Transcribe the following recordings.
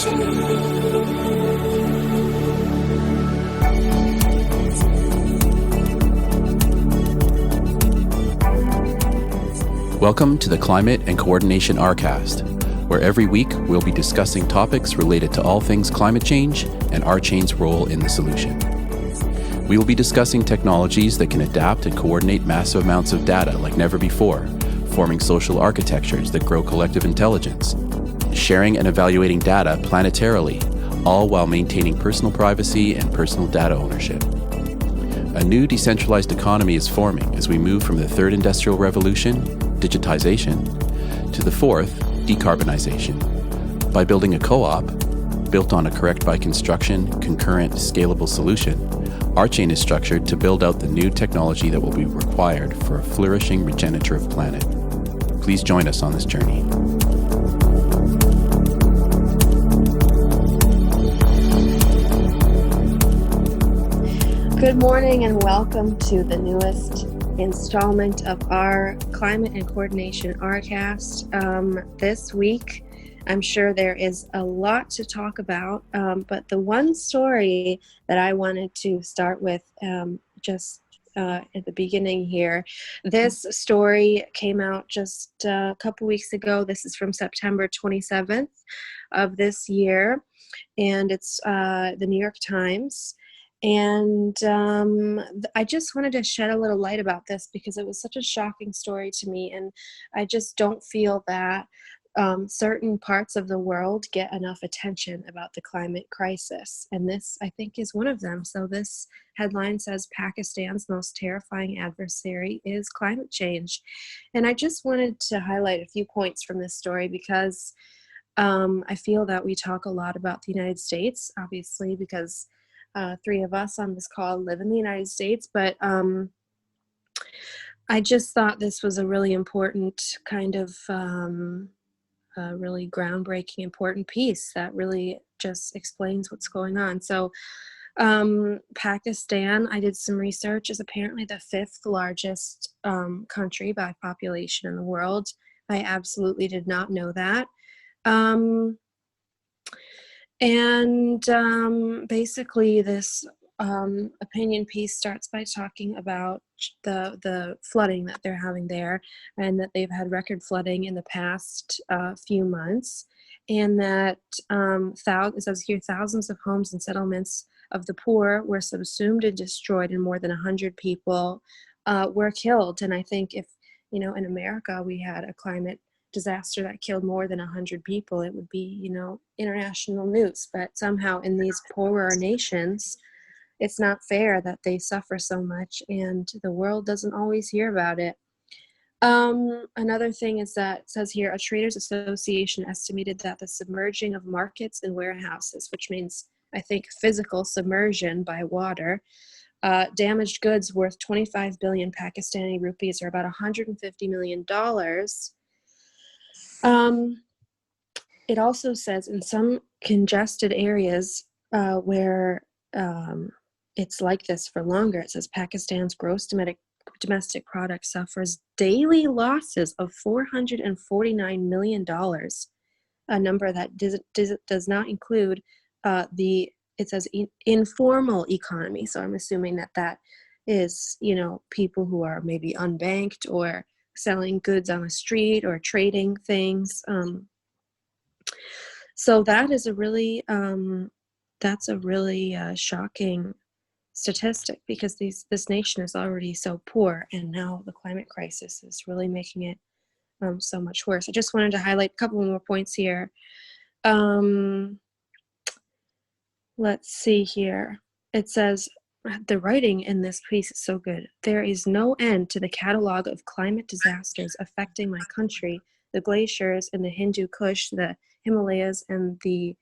Rcast. Welcome to the Climate and Coordination Rcast, where every week we'll be discussing topics related to all things climate change and RChain's role in the solution. We will be discussing technologies that can adapt and coordinate massive amounts of data like never before, forming social architectures that grow collective intelligence, sharing and evaluating data planetarily, all while maintaining personal privacy and personal data ownership. A new decentralized economy is forming as we move from the third industrial revolution, digitization, to the fourth, decarbonization. By building a co-op, built on a correct by construction, concurrent, scalable solution, RChain is structured to build out the new technology that will be required for a flourishing regenerative planet. Please join us on this journey. Good morning and welcome to the newest installment of our Climate and Coordination Rcast. This week, I'm sure there is a lot to talk about, but the one story that I wanted to start with at the beginning here, this story came out just a couple weeks ago. This is from September 27th of this year, and it's the New York Times. And I just wanted to shed a little light about this because it was such a shocking story to me, and I just don't feel that certain parts of the world get enough attention about the climate crisis, and this, I think, is one of them. So this headline says, Pakistan's most terrifying adversary is climate change. And I just wanted to highlight a few points from this story because I feel that we talk a lot about the United States, obviously, because three of us on this call live in the United States, but I just thought this was a really important kind of really groundbreaking, important piece that really just explains what's going on. So Pakistan, I did some research, is apparently the fifth largest country by population in the world. I absolutely did not know that. Basically this opinion piece starts by talking about the flooding that they're having there, and that they've had record flooding in the past few months, and that it says here thousands of homes and settlements of the poor were subsumed and destroyed, and more than 100 people were killed. And I think if, in America we had a climate disaster that killed more than 100 people, it would be, international news. But somehow in these poorer nations, it's not fair that they suffer so much, and the world doesn't always hear about it. Another thing is that it says here, a traders association estimated that the submerging of markets and warehouses, which means, I think, physical submersion by water, damaged goods worth 25 billion Pakistani rupees, or about $150 million. It also says in some congested areas where it's like this for longer, it says Pakistan's gross domestic product suffers daily losses of $449 million, a number that does not include it says informal economy. So I'm assuming that is, people who are maybe unbanked or selling goods on the street or trading things. So that is a really shocking statistic, because this nation is already so poor, and now the climate crisis is really making it so much worse. I just wanted to highlight a couple more points here. Let's see here. It says, the writing in this piece is so good. There is no end to the catalog of climate disasters affecting my country. The glaciers in the Hindu Kush, the Himalayas, and the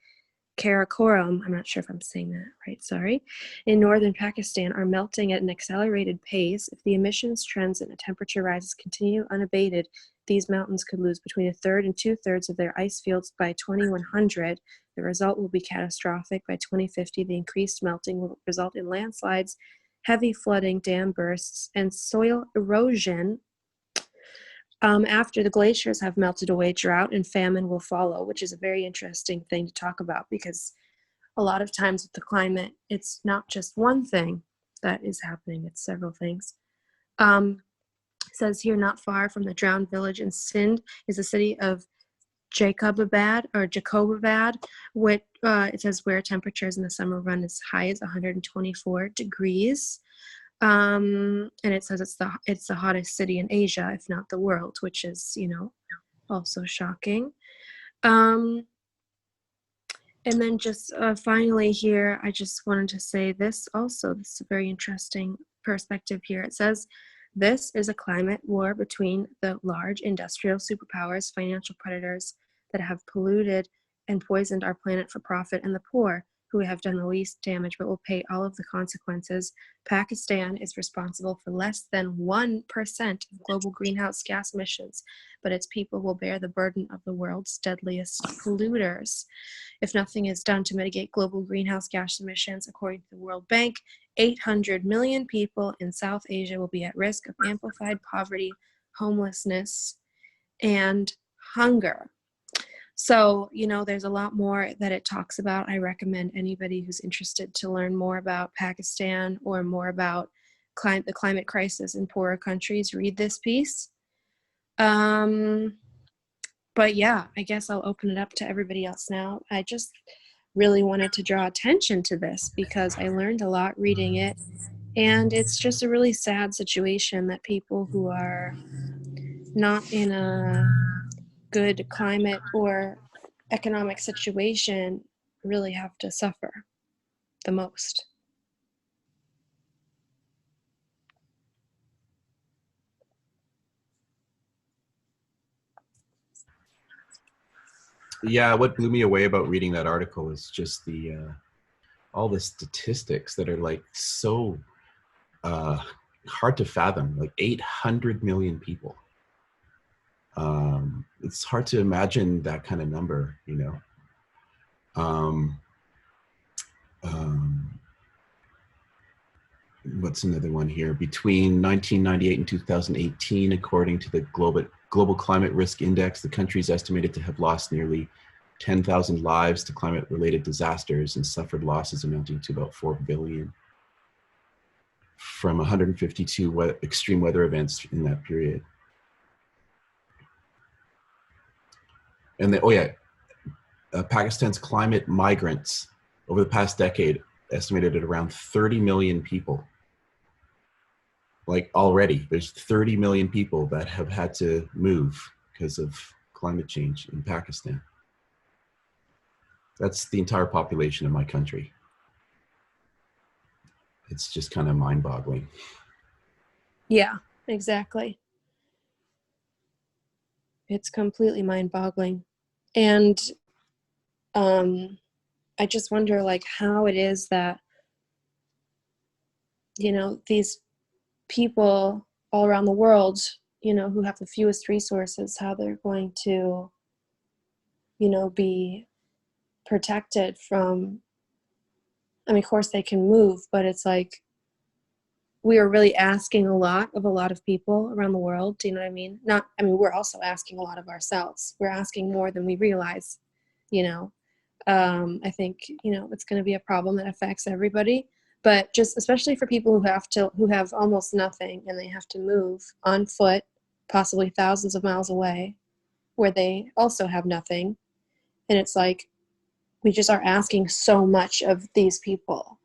Karakoram, I'm not sure if I'm saying that right, sorry, in northern Pakistan are melting at an accelerated pace. If the emissions trends and the temperature rises continue unabated, these mountains could lose between a third and two-thirds of their ice fields by 2100. The result will be catastrophic. By 2050, the increased melting will result in landslides, heavy flooding, dam bursts, and soil erosion. After the glaciers have melted away, drought and famine will follow, which is a very interesting thing to talk about, because a lot of times with the climate, it's not just one thing that is happening, it's several things. It says here, not far from the drowned village in Sindh is the city of Jacobabad, which it says where temperatures in the summer run as high as 124 degrees. And it says it's the hottest city in Asia, if not the world, which is, also shocking. And then just finally here, I just wanted to say this also. This is a very interesting perspective here. It says, this is a climate war between the large industrial superpowers, financial predators that have polluted and poisoned our planet for profit, and the poor, who have done the least damage but will pay all of the consequences. Pakistan is responsible for less than 1% of global greenhouse gas emissions, but its people will bear the burden of the world's deadliest polluters. If nothing is done to mitigate global greenhouse gas emissions, according to the World Bank, 800 million people in South Asia will be at risk of amplified poverty, homelessness, and hunger. So, there's a lot more that it talks about. I recommend anybody who's interested to learn more about Pakistan or more about the climate crisis in poorer countries, read this piece. But yeah, I guess I'll open it up to everybody else now. I just really wanted to draw attention to this because I learned a lot reading it. And it's just a really sad situation that people who are not in a good climate or economic situation really have to suffer the most. Yeah, what blew me away about reading that article is just all the statistics that are like so hard to fathom, like 800 million people. It's hard to imagine that kind of number, what's another one here? Between 1998 and 2018, according to the Global Climate Risk Index, the country is estimated to have lost nearly 10,000 lives to climate-related disasters and suffered losses amounting to about 4 billion from 152 extreme weather events in that period. And Pakistan's climate migrants over the past decade estimated at around 30 million people. Like already, there's 30 million people that have had to move because of climate change in Pakistan. That's the entire population of my country. It's just kind of mind-boggling. Yeah, exactly. It's completely mind-boggling. And I just wonder how it is that, these people all around the world, who have the fewest resources, how they're going to, be protected from, of course they can move, but it's we are really asking a lot of a lot of people around the world. Do you know what I mean? We're also asking a lot of ourselves. We're asking more than we realize, I think, it's going to be a problem that affects everybody, but just especially for people who have almost nothing and they have to move on foot, possibly thousands of miles away, where they also have nothing. And it's we just are asking so much of these people.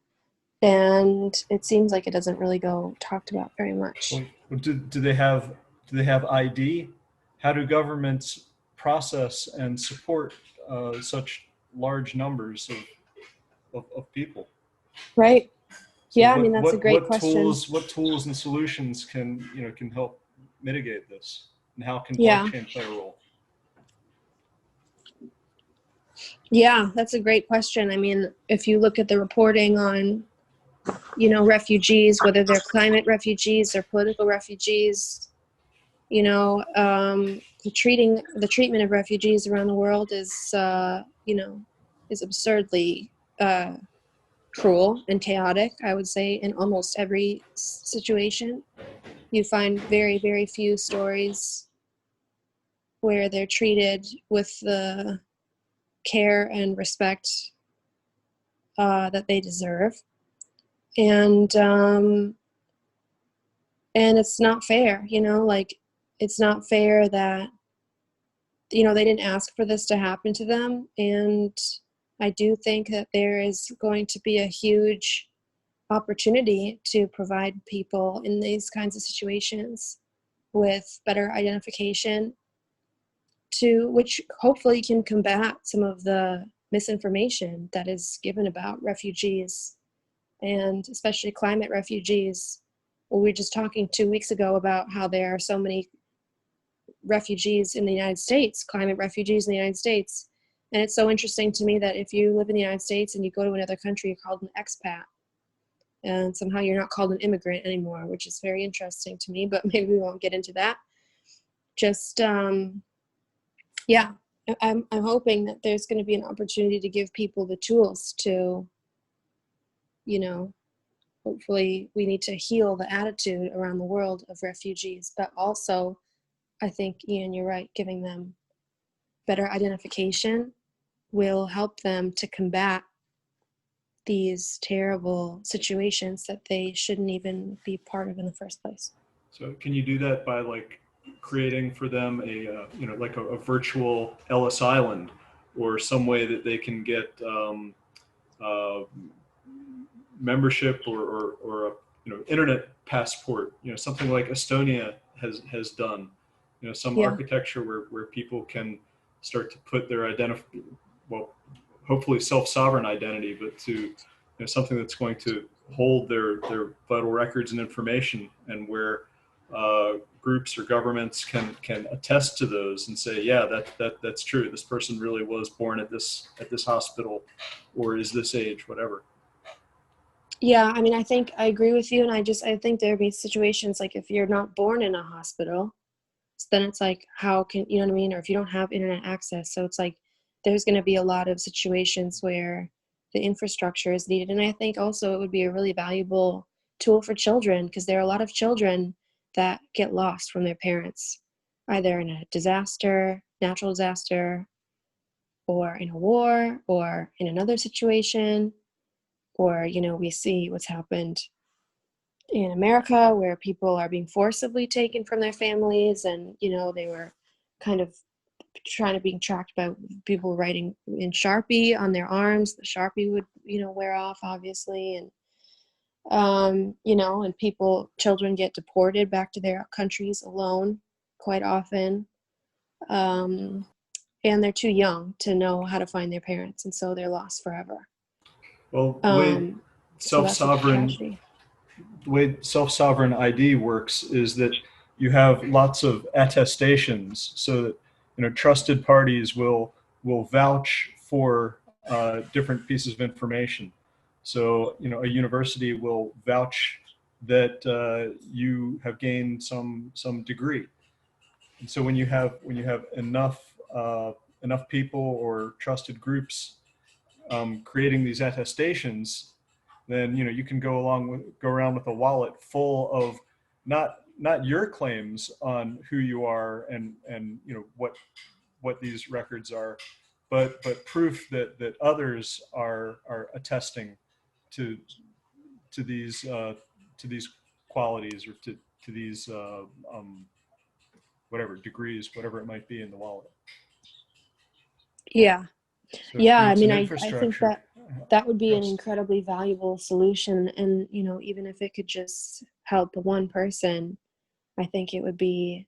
And it seems like it doesn't really go talked about very much. Well, do they have ID? How do governments process and support such large numbers of people? Right. So yeah, that's a great question. What tools and solutions can help mitigate this, and how can Yeah. blockchain play a role? Yeah, that's a great question. If you look at the reporting on, refugees, whether they're climate refugees or political refugees, the treatment of refugees around the world is, is absurdly cruel and chaotic, I would say, in almost every situation. You find very, very few stories where they're treated with the care and respect that they deserve. And it's not fair, like, it's not fair that, they didn't ask for this to happen to them. And I do think that there is going to be a huge opportunity to provide people in these kinds of situations with better identification, to which hopefully can combat some of the misinformation that is given about refugees, and especially climate refugees. Well, we were just talking 2 weeks ago about how there are so many refugees in the United States, climate refugees in the United States. And it's so interesting to me that if you live in the United States and you go to another country, you're called an expat. And somehow you're not called an immigrant anymore, which is very interesting to me, but maybe we won't get into that. Just, yeah, I'm hoping that there's going to be an opportunity to give people the tools to, hopefully we need to heal the attitude around the world of refugees, but also, I think, Ian, you're right, giving them better identification will help them to combat these terrible situations that they shouldn't even be part of in the first place. So can you do that by like creating for them like a virtual Ellis Island, or some way that they can get membership or a internet passport, something like Estonia has done, some architecture where people can start to put their hopefully self-sovereign identity, but to something that's going to hold their vital records and information, and where groups or governments can attest to those and say, yeah, that's true. This person really was born at this hospital, or is this age, whatever. Yeah, I mean, I think I agree with you, and I think there'd be situations like if you're not born in a hospital, then it's like, how can, you know what I mean? Or if you don't have internet access. So it's like, there's going to be a lot of situations where the infrastructure is needed. And I think also it would be a really valuable tool for children, because there are a lot of children that get lost from their parents, either in a disaster, natural disaster, or in a war, or in another situation, or, we see what's happened in America where people are being forcibly taken from their families, and, they were kind of being tracked by people writing in Sharpie on their arms. The Sharpie would, wear off, obviously. And, and children get deported back to their countries alone quite often. And they're too young to know how to find their parents. And so they're lost forever. Well, the way self-sovereign ID works is that you have lots of attestations, so that trusted parties will vouch for different pieces of information. So a university will vouch that you have gained some degree, and so when you have enough people or trusted groups creating these attestations, then you can go around with a wallet full of not your claims on who you are and what these records are, but proof that others are attesting to these qualities, or to these whatever degrees, whatever it might be in the wallet. Yeah. So yeah, I mean, I think that would be an Yes. incredibly valuable solution. And, even if it could just help one person, I think it would be,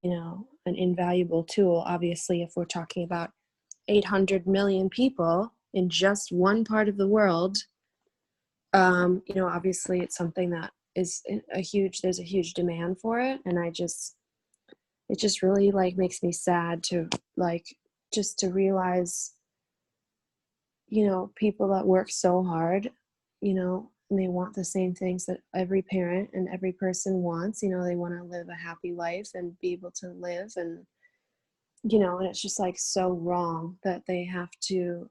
an invaluable tool. Obviously, if we're talking about 800 million people in just one part of the world, obviously it's something that is there's a huge demand for it. And it just really makes me sad to just to realize, people that work so hard, and they want the same things that every parent and every person wants. They want to live a happy life and be able to live, and, and it's just so wrong that they have to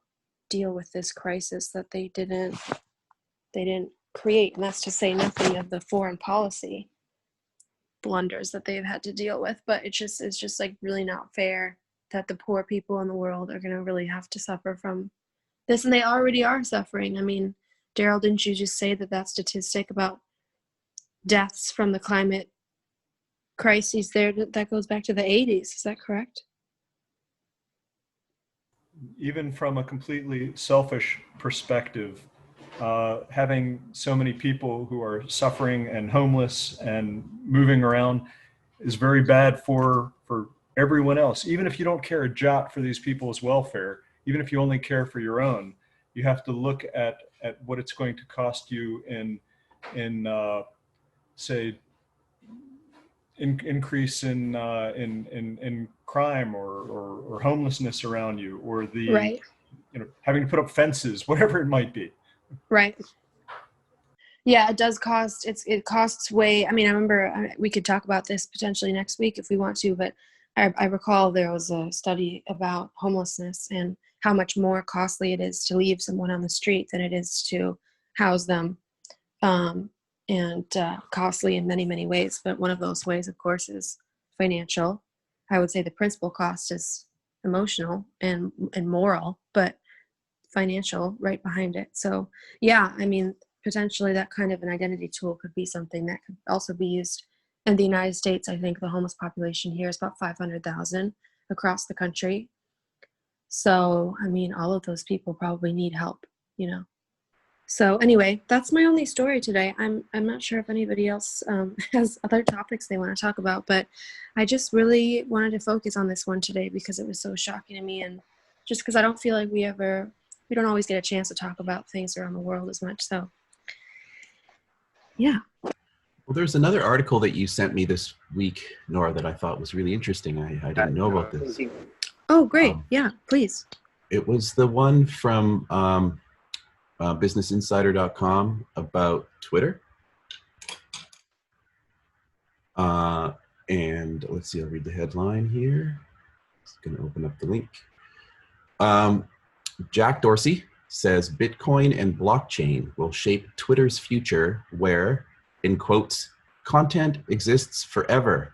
deal with this crisis that they didn't create. And that's to say nothing of the foreign policy blunders that they've had to deal with. But it's just like really not fair that the poor people in the world are going to really have to suffer from this, and they already are suffering. I mean, Daryl, didn't you just say that statistic about deaths from the climate crises there, that goes back to the 80s? Is that correct? Even from a completely selfish perspective, having so many people who are suffering and homeless and moving around is very bad for everyone else. Even if you don't care a jot for these people's welfare, even if you only care for your own, you have to look at what it's going to cost you in say, increase in crime or homelessness around you, or the Right. Having to put up fences, whatever it might be. Right. Yeah, it does cost. It costs way. I mean, I remember we could talk about this potentially next week if we want to, but I recall there was a study about homelessness and how much more costly it is to leave someone on the street than it is to house them, and costly in many, many ways. But one of those ways, of course, is financial. I would say the principal cost is emotional and moral, but financial right behind it. So yeah, I mean, potentially that kind of an identity tool could be something that could also be used in the United States. I think the homeless population here is about 500,000 across the country. So, I mean, all of those people probably need help, you know. So anyway, that's my only story today. I'm not sure if anybody else has other topics they want to talk about, but I just really wanted to focus on this one today because it was so shocking to me, and just because I don't feel like we don't always get a chance to talk about things around the world as much. So yeah. Well, there's another article that you sent me this week, Nora, that I thought was really interesting. I didn't know about this. Oh, great. Yeah, please. It was the one from businessinsider.com about Twitter. And let's see, I'll read the headline here. Just going to open up the link. Jack Dorsey says Bitcoin and blockchain will shape Twitter's future where, in quotes, content exists forever.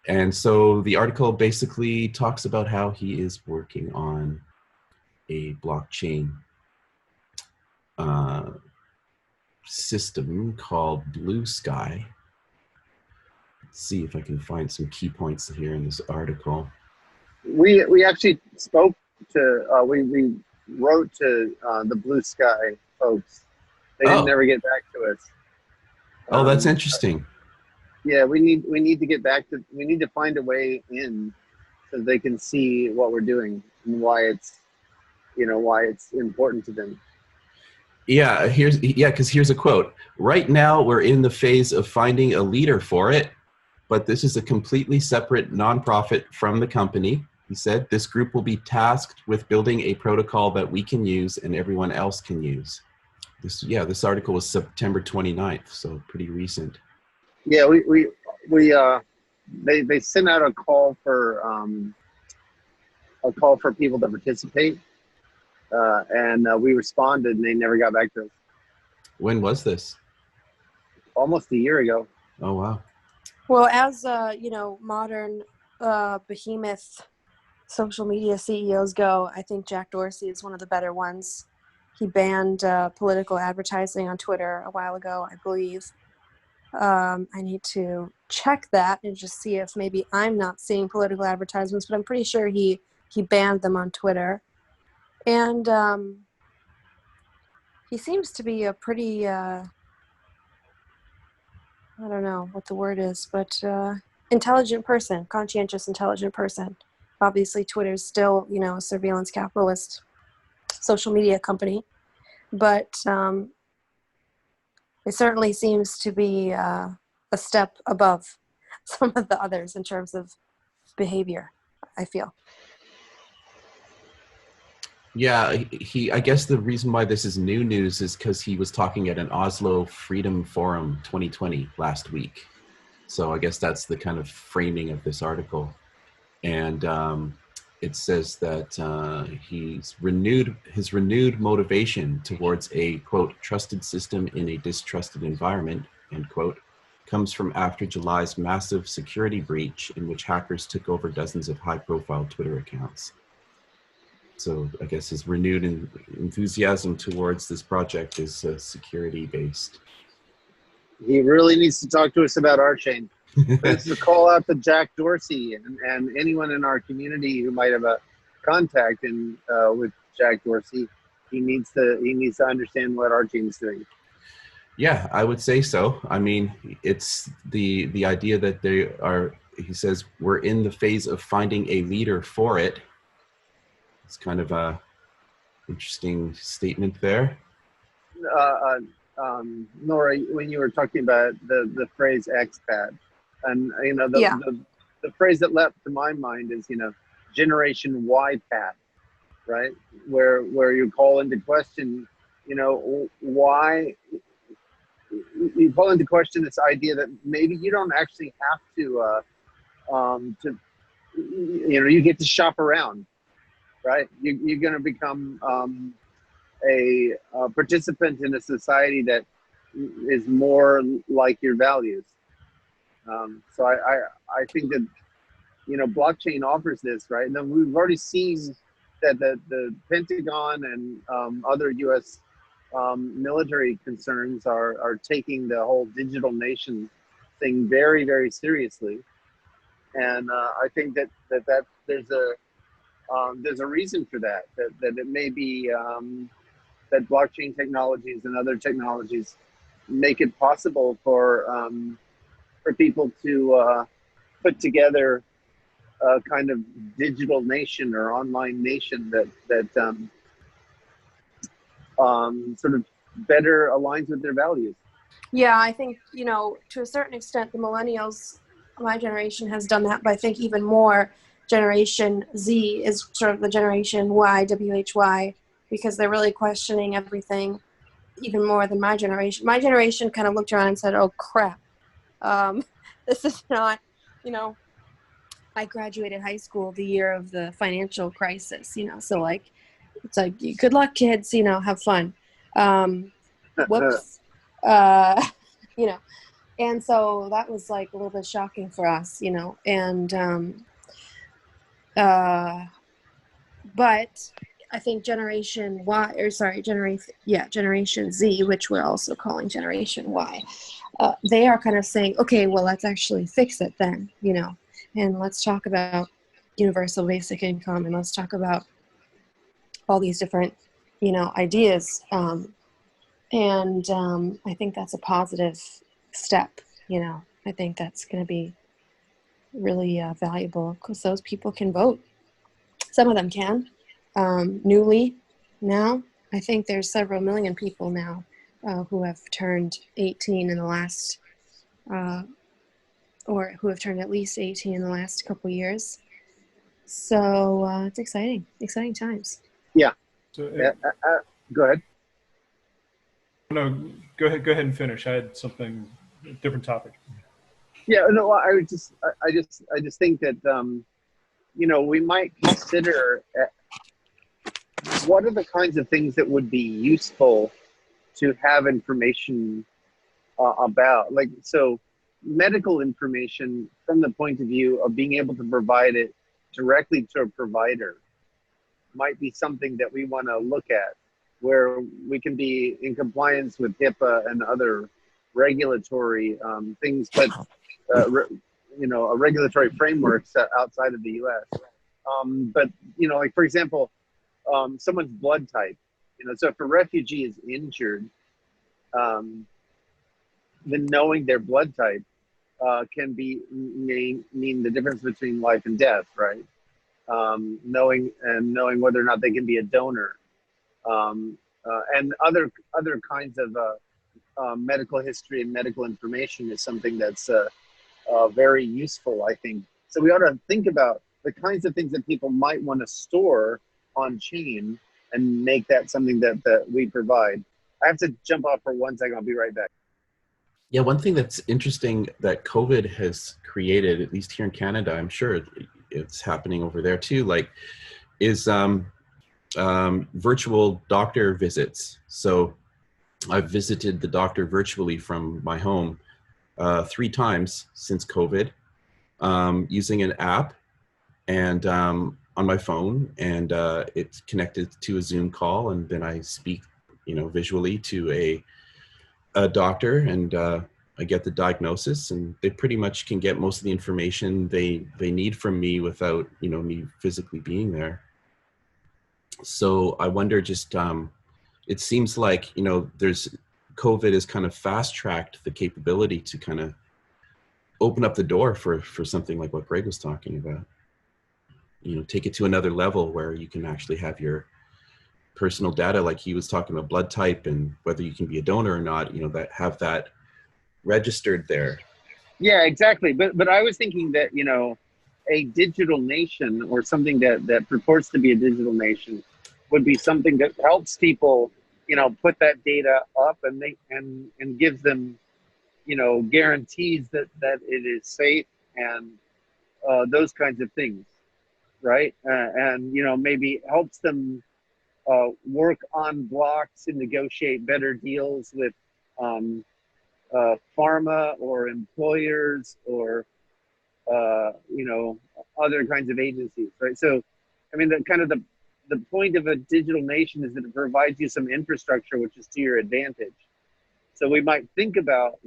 And so the article basically talks about how he is working on a blockchain system called Blue Sky. Let's see if I can find some key points here in this article. We actually spoke to, we wrote to the Blue Sky folks. They didn't ever get back to us. Oh, that's interesting. Yeah, we need to get back to, we need to find a way in so they can see what we're doing and why it's, why it's important to them. Yeah, because here's a quote. Right now, we're in the phase of finding a leader for it, but this is a completely separate nonprofit from the company. He said, this group will be tasked with building a protocol that we can use and everyone else can use. This article was September 29th, so pretty recent. Yeah, they sent out a call for people to participate, and we responded, and they never got back to us. When was this? Almost a year ago. Oh wow. Well, as modern behemoth social media CEOs go, I think Jack Dorsey is one of the better ones. He banned political advertising on Twitter a while ago, I believe. I need to check that and just see if maybe I'm not seeing political advertisements, but I'm pretty sure he banned them on Twitter. And he seems to be a pretty, I don't know what the word is, but intelligent person, conscientious, intelligent person. Obviously, Twitter's still, a surveillance capitalist social media company, but it certainly seems to be a step above some of the others in terms of behavior, I feel. Yeah, I guess the reason why this is new news is because he was talking at an Oslo Freedom Forum 2020 last week. So I guess that's the kind of framing of this article. And it says that his renewed motivation towards a, quote, trusted system in a distrusted environment, end quote, comes from after July's massive security breach in which hackers took over dozens of high-profile Twitter accounts. So I guess his renewed enthusiasm towards this project is security-based. He really needs to talk to us about RChain. This is a call out to Jack Dorsey and anyone in our community who might have a contact with Jack Dorsey. He needs to understand what RChain is doing. Yeah, I would say so. I mean, it's the idea that they are, he says, we're in the phase of finding a leader for it. It's kind of a interesting statement there. Nora, when you were talking about the phrase expat, and the phrase that leapt to my mind is, Generation Y pat, right? Where you call into question, why you call into question this idea that maybe you don't actually have to you get to shop around, right? You're going to become a participant in a society that is more like your values. So I think that, blockchain offers this, right? And then we've already seen that the Pentagon and other U.S. Military concerns are taking the whole digital nation thing very, very seriously. And I think that there's a reason for that it may be that blockchain technologies and other technologies make it possible for people to put together a kind of digital nation or online nation that sort of better aligns with their values. Yeah, I think, to a certain extent, the millennials, my generation, has done that, but I think even more, Generation Z is sort of the Generation Y, WHY, because they're really questioning everything even more than my generation. My generation kind of looked around and said, oh, crap. This is not, I graduated high school the year of the financial crisis, so it's like, good luck, kids, have fun. Whoops. And so that was like a little bit shocking for us, and but I think Generation Z, which we're also calling Generation Y, they are kind of saying, okay, well, let's actually fix it then, and let's talk about universal basic income, and let's talk about all these different, ideas. And I think that's a positive step, I think that's going to be really valuable because those people can vote. Some of them can. Newly now, I think there's several million people now who have turned 18 in the last, or who have turned at least 18 in the last couple of years. So it's exciting times. Yeah. So, go ahead. No, go ahead and finish. I had something, different topic. Yeah, no, I just think that, we might consider what are the kinds of things that would be useful to have information about, so medical information from the point of view of being able to provide it directly to a provider might be something that we want to look at, where we can be in compliance with HIPAA and other regulatory things, but a regulatory frameworks outside of the U.S. But for example, someone's blood type. So if a refugee is injured, then knowing their blood type can mean the difference between life and death, right? Knowing whether or not they can be a donor, and other kinds of medical history and medical information is something that's very useful, I think. So we ought to think about the kinds of things that people might want to store on chain and make that something that we provide. I have to jump off for 1 second. I'll be right back. Yeah, one thing that's interesting that COVID has created, at least here in Canada, I'm sure it's happening over there too, is virtual doctor visits. So I've visited the doctor virtually from my home 3 times since COVID, using an app and on my phone, and it's connected to a Zoom call, and then I speak, visually to a doctor, and I get the diagnosis, and they pretty much can get most of the information they need from me without me physically being there. So I wonder, just it seems like there's COVID has kind of fast tracked the capability to kind of open up the door for something like what Greg was talking about. Take it to another level where you can actually have your personal data, like he was talking about blood type and whether you can be a donor or not, that have that registered there. Yeah, exactly. But I was thinking that, a digital nation, or something that purports to be a digital nation, would be something that helps people, put that data up, and gives them, guarantees that it is safe, and those kinds of things, right? And maybe helps them work on blocks and negotiate better deals with pharma or employers, or other kinds of agencies, right? So, I mean, the point of a digital nation is that it provides you some infrastructure which is to your advantage. So we might think about,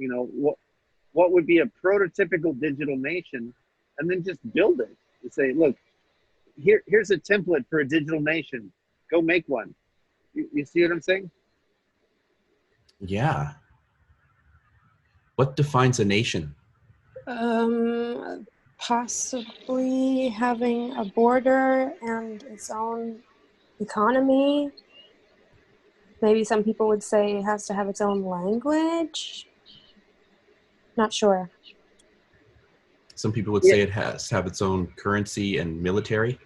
what would be a prototypical digital nation, and then just build it and say, look, here's a template for a digital nation. Go make one. You see what I'm saying? Yeah. What defines a nation? Possibly having a border and its own economy. Maybe some people would say it has to have its own language. Not sure. Some people would Yeah. say it has to have its own currency and military.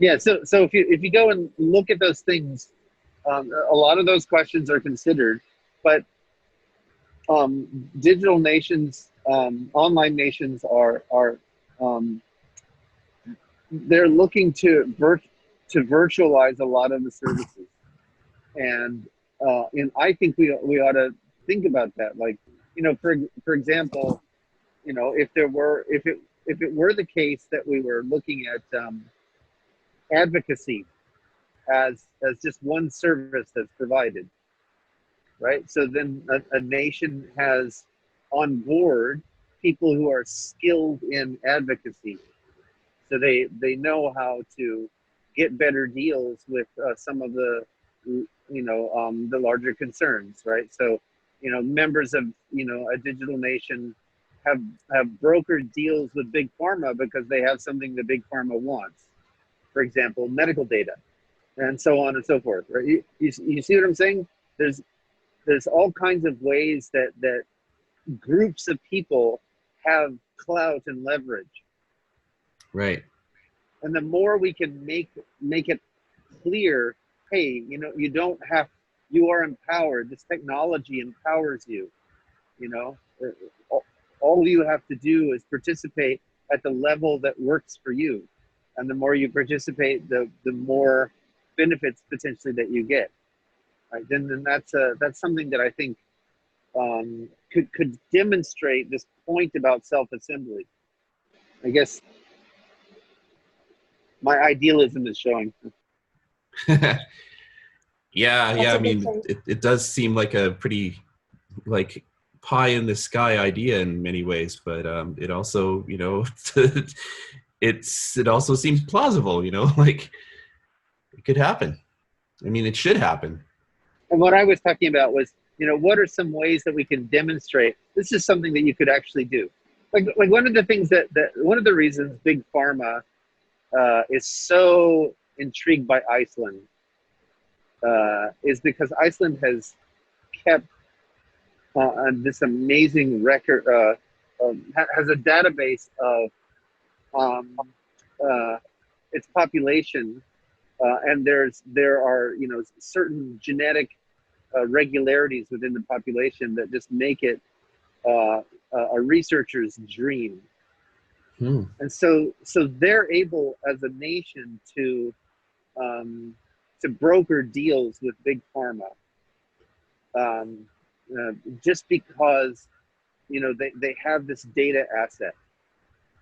Yeah. So if you go and look at those things, a lot of those questions are considered, but digital nations, online nations are they're looking to virtualize a lot of the services, and I think we ought to think about that. Like, for example, if it were the case that we were looking at advocacy as just one service that's provided, right? So then a nation has on board people who are skilled in advocacy, so they know how to get better deals with some of the the larger concerns, right? So members of a digital nation have brokered deals with big pharma because they have something that big pharma wants, for example, medical data, and so on and so forth, right? You see what I'm saying? There's all kinds of ways that groups of people have clout and leverage. Right. And the more we can make it clear, hey, you are empowered. This technology empowers you. All you have to do is participate at the level that works for you. And the more you participate, the more benefits potentially that you get. Right? Then that's something that I think could demonstrate this point about self-assembly. I guess my idealism is showing. Yeah. a I good mean, thing. it does seem like a pretty pie in the sky idea in many ways, but it also, it also seems plausible, like it could happen. I mean, it should happen. And what I was talking about was, what are some ways that we can demonstrate this is something that you could actually do? Like one of the things that one of the reasons big pharma is so intrigued by Iceland is because Iceland has kept this amazing record, has a database of its population, and there are certain genetic regularities within the population that just make it a researcher's dream. And so they're able as a nation to broker deals with big pharma, just because they have this data asset,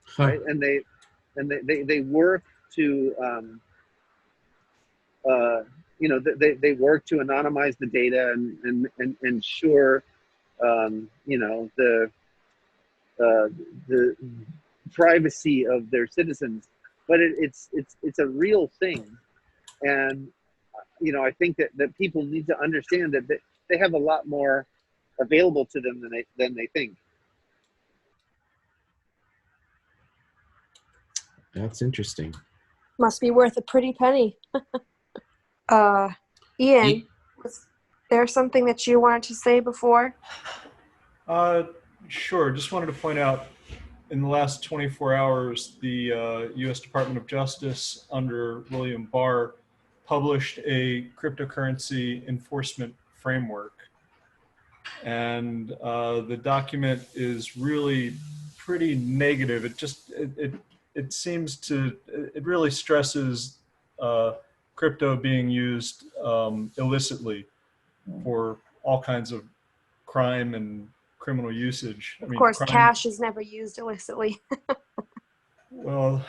Huh. right? And they work to they work to anonymize the data and ensure the privacy of their citizens. But it's a real thing, and I think that people need to understand that they have a lot more available to them than they think. That's interesting. Must be worth a pretty penny. Ian, was there something that you wanted to say before? Sure. Just wanted to point out, in the last 24 hours, the U.S. Department of Justice under William Barr published a cryptocurrency enforcement framework. And the document is really pretty negative. It seems to, it really stresses crypto being used illicitly for all kinds of crime and criminal usage. Of course, cash is never used illicitly. Well,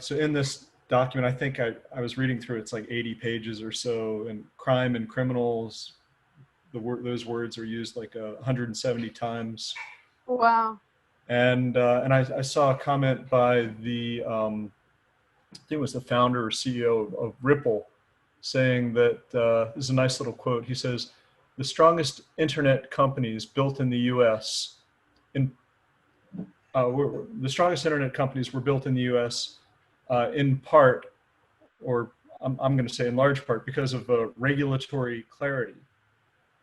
so in this document, I think I was reading through, it's like 80 pages or so, and crime and criminals, those words are used like 170 times. Wow. And I saw a comment by the, I think it was the founder or CEO of Ripple, saying that, this is a nice little quote. He says, "The strongest internet companies built in the U.S. The strongest internet companies were built in the U.S. In part, or I'm going to say in large part, because of regulatory clarity,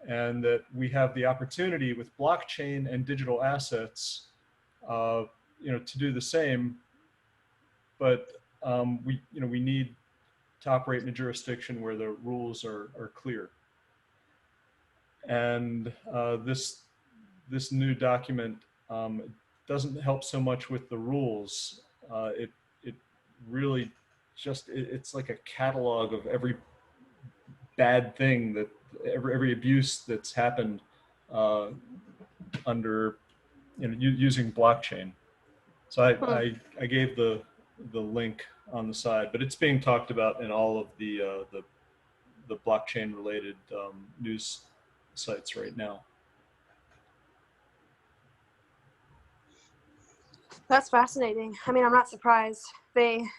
and that we have the opportunity with blockchain and digital assets, to do the same, but we need to operate in a jurisdiction where the rules are clear." And this new document doesn't help so much with the rules. It really just, it's like a catalog of every bad thing that every abuse that's happened under using blockchain. So I gave the link on the side, but it's being talked about in all of the blockchain related news sites right now. That's fascinating. I mean, I'm not surprised. I'm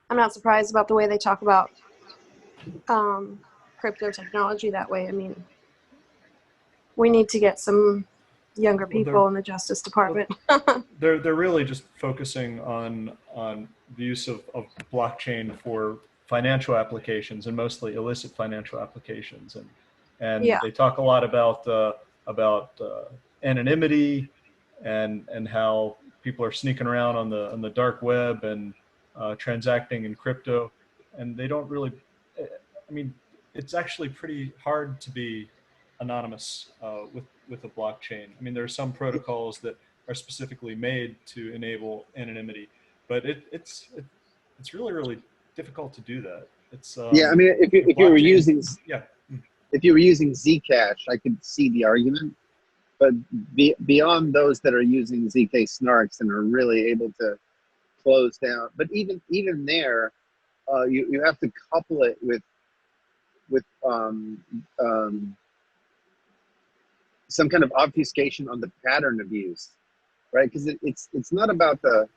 not surprised about the way they talk about crypto technology that way. I mean, we need to get some younger people in the Justice Department. They're really just focusing on the use of blockchain for financial applications, and mostly illicit financial applications, and Yeah. They talk a lot about anonymity and how people are sneaking around on the dark web and transacting in crypto, and they don't really. I mean, it's actually pretty hard to be anonymous with a blockchain. I mean, there are some protocols that are specifically made to enable anonymity, but it's really difficult to do that. It's Yeah, I mean, if you were using yeah. if you were using Zcash, I could see the argument, but beyond those that are using ZK snarks and are really able to close down, but even there, you have to couple it with some kind of obfuscation on the pattern of use, right? Because it's not about the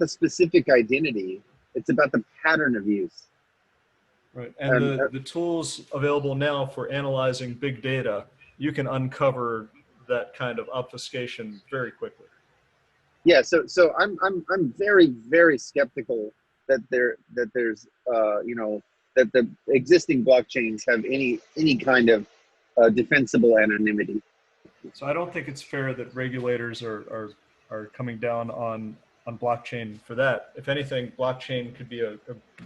specific identity; it's about the pattern of use. Right, and the tools available now for analyzing big data, you can uncover that kind of obfuscation very quickly. Yeah, so I'm very, very skeptical that there's that the existing blockchains have any kind of defensible anonymity. So I don't think it's fair that regulators are coming down on blockchain for that. If anything, blockchain could be a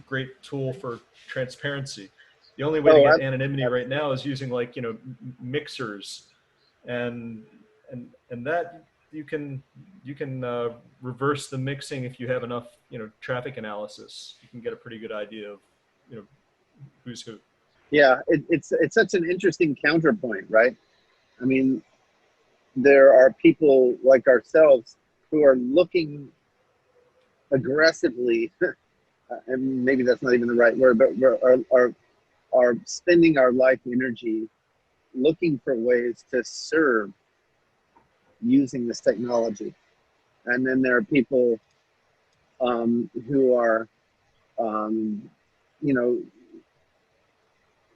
great tool for transparency. The only way to get anonymity right now is using mixers, and that you can reverse the mixing if you have enough traffic analysis. You can get a pretty good idea of who's who. Yeah, it's such an interesting counterpoint, right? I mean, there are people like ourselves who are looking aggressively, and maybe that's not even the right word, but are spending our life energy looking for ways to serve using this technology. And then there are people who are, you know,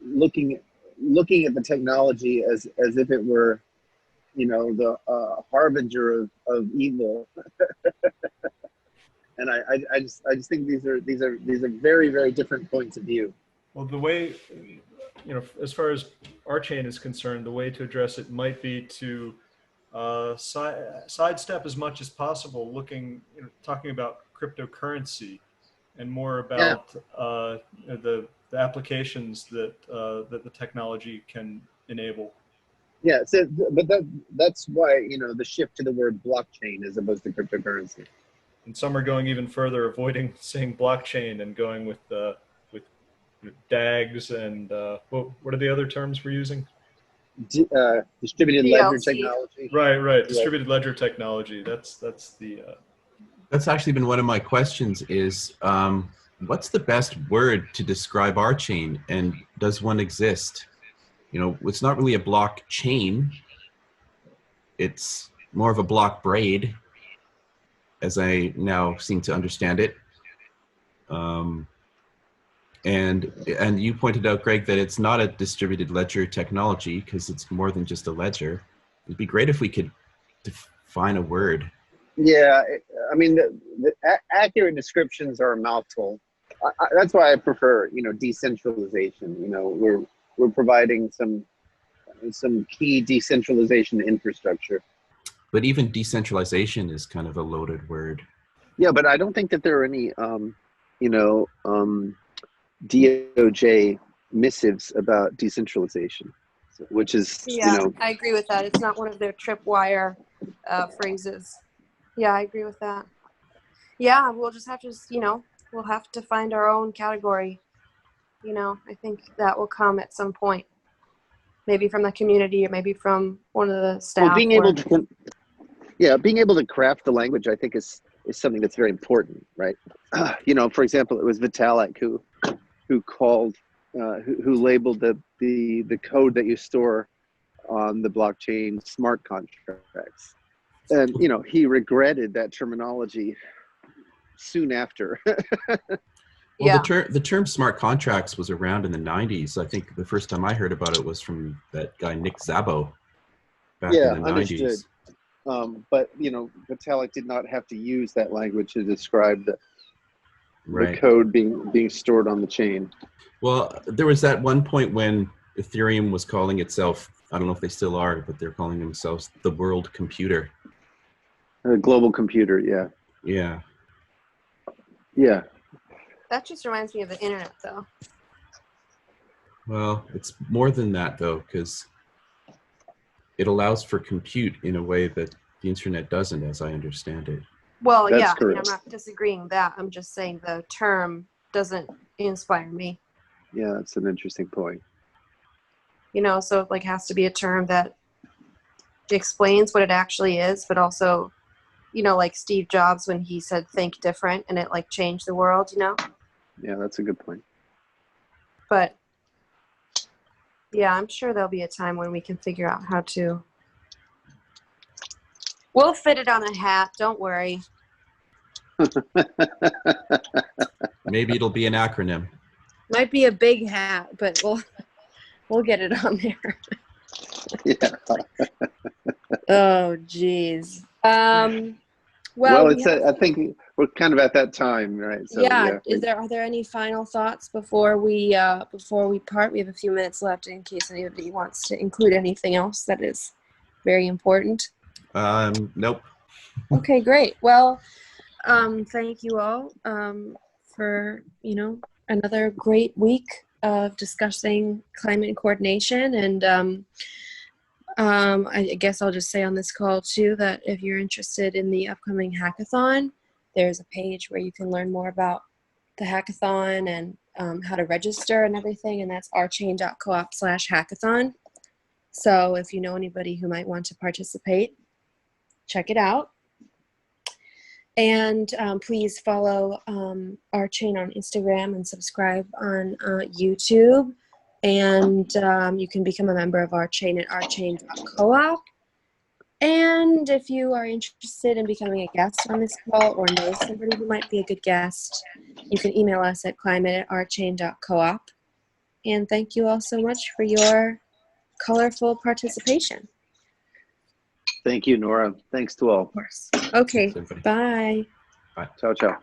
looking at the technology as if it were, you know, the harbinger of evil. And I just think these are very, very different points of view. Well, the way, you know, as far as RChain is concerned, the way to address it might be to sidestep as much as possible, talking about cryptocurrency and more about the applications that that the technology can enable. Yeah, so, but that's why, you know, the shift to the word blockchain as opposed to cryptocurrency. And some are going even further, avoiding saying blockchain and going with DAGs and what are the other terms we're using? Distributed ledger DLC. technology. Right. Distributed ledger technology. That's the. That's actually been one of my questions is, what's the best word to describe RChain, and does one exist? You know, it's not really a blockchain. It's more of a block braid, as I now seem to understand it. And you pointed out, Greg, that it's not a distributed ledger technology because it's more than just a ledger. It'd be great if we could define a word. Yeah, I mean, the accurate descriptions are a mouthful. That's why I prefer, you know, decentralization. You know, we're providing some key decentralization infrastructure. But even decentralization is kind of a loaded word. Yeah, but I don't think that there are any, you know, DOJ missives about decentralization, which is, Yeah, you know. I agree with that. It's not one of their tripwire phrases. Yeah, I agree with that. Yeah, we'll just have to, you know, we'll have to find our own category. You know, I think that will come at some point. Maybe from the community or maybe from one of the staff. Well, being able to craft the language, I think is something that's very important, right? You know, for example, it was Vitalik who called, who labeled the code that you store on the blockchain smart contracts. And, you know, he regretted that terminology soon after. Well, the term smart contracts was around in the 90s. I think the first time I heard about it was from that guy, Nick Szabo, back in the 90s. Understood. But, you know, Vitalik did not have to use that language to describe the code being stored on the chain. Well, there was that one point when Ethereum was calling itself, I don't know if they still are, but they're calling themselves the world computer. A global computer, yeah. Yeah. Yeah. That just reminds me of the internet, though. Well, it's more than that, though, because it allows for compute in a way that the internet doesn't, as I understand it. Well, That's yeah, correct. I mean, I'm not disagreeing with that. I'm just saying the term doesn't inspire me. Yeah, that's an interesting point. You know, so it like has to be a term that explains what it actually is, but also, you know, like Steve Jobs when he said think different and it like changed the world, you know? Yeah, that's a good point. But yeah, I'm sure there'll be a time when we can figure out how to. We'll fit it on a hat, don't worry. Maybe it'll be an acronym. Might be a big hat, but we'll get it on there. Yeah. Oh, geez. Well, it's I think we're kind of at that time, right? So, yeah. Are there any final thoughts before we part? We have a few minutes left in case anybody wants to include anything else that is very important. Nope. Okay, great. Well, thank you all for, you know, another great week of discussing climate coordination. And I guess I'll just say on this call too that if you're interested in the upcoming hackathon, there's a page where you can learn more about the hackathon and how to register and everything, and that's rchain.coop/hackathon. So if you know anybody who might want to participate, check it out. And please follow RChain on Instagram and subscribe on YouTube. And you can become a member of RChain at rchain.coop. And if you are interested in becoming a guest on this call or know somebody who might be a good guest, you can email us at climate@rchain.coop. And thank you all so much for your colorful participation. Thank you, Nora. Thanks to all. Of course. Okay, Thanks, everybody. bye. Ciao, ciao.